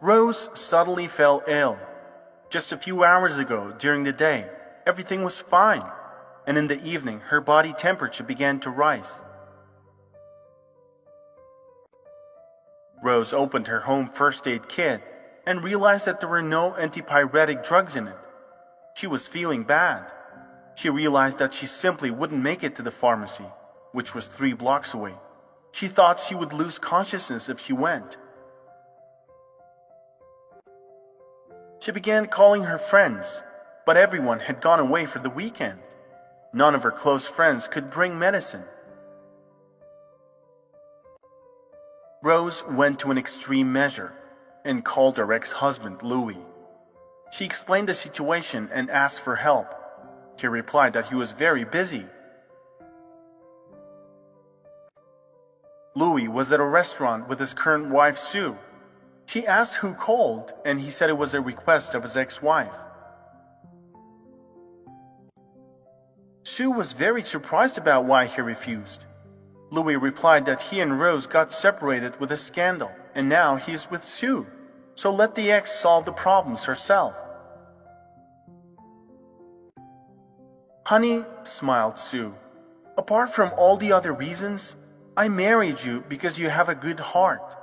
Rose suddenly fell ill. Just a few hours ago, during the day, everything was fine, and in the evening her body temperature began to rise. Rose opened her home first aid kit and realized that there were no antipyretic drugs in it. She was feeling bad. She realized that she simply wouldn't make it to the pharmacy, which was 3 blocks away. She thought she would lose consciousness if she went. She began calling her friends, but everyone had gone away for the weekend. None of her close friends could bring medicine. Rose went to an extreme measure and called her ex-husband, Louis. She explained the situation and asked for help. He replied that he was very busy. Louis was at a restaurant with his current wife, Sue. She asked who called, and he said it was a request of his ex-wife. Sue was very surprised about why he refused. Louis replied that he and Rose got separated with a scandal, and now he is with Sue, so let the ex solve the problems herself. "Honey," smiled Sue, "apart from all the other reasons, I married you because you have a good heart.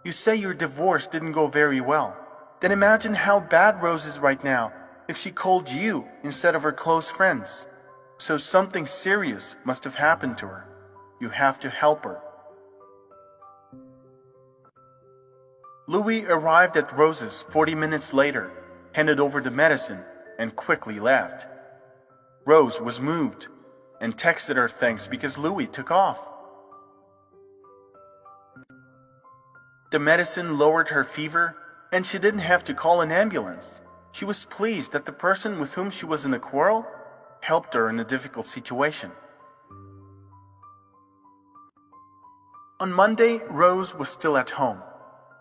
You say your divorce didn't go very well. Then imagine how bad Rose is right now if she called you instead of her close friends. So something serious must have happened to her. You have to help her." Louis arrived at Rose's 40 minutes later, handed over the medicine, and quickly left. Rose was moved and texted her thanks because Louis took off. The medicine lowered her fever, and she didn't have to call an ambulance. She was pleased that the person with whom she was in a quarrel helped her in a difficult situation. On Monday, Rose was still at home.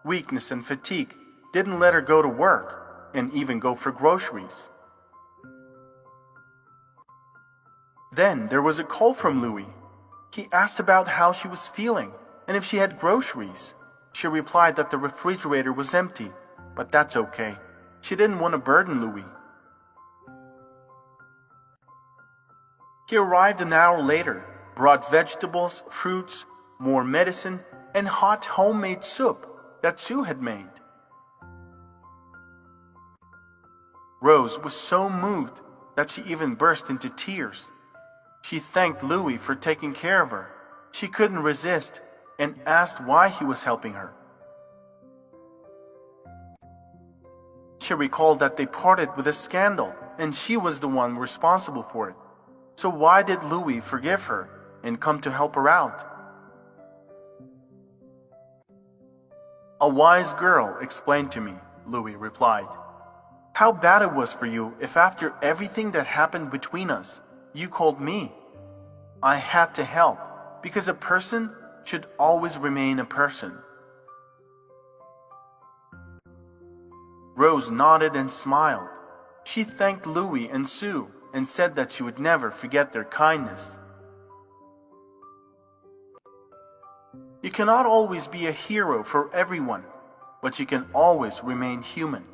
Weakness and fatigue didn't let her go to work and even go for groceries. Then there was a call from Louis. He asked about how she was feeling and if she had groceries. She replied that the refrigerator was empty, but that's okay. She didn't want to burden Louis. He arrived an hour later, brought vegetables, fruits, more medicine, and hot homemade soup that Sue had made. Rose was so moved that she even burst into tears. She thanked Louis for taking care of her. She couldn't resist and asked why he was helping her. She recalled that they parted with a scandal and she was the one responsible for it. So why did Louis forgive her and come to help her out? "A wise girl explained to me," Louis replied, "how bad it was for you if after everything that happened between us, you called me. I had to help because a person should always remain a person." Rose nodded and smiled. She thanked Louis and Sue and said that she would never forget their kindness. You cannot always be a hero for everyone, but you can always remain human.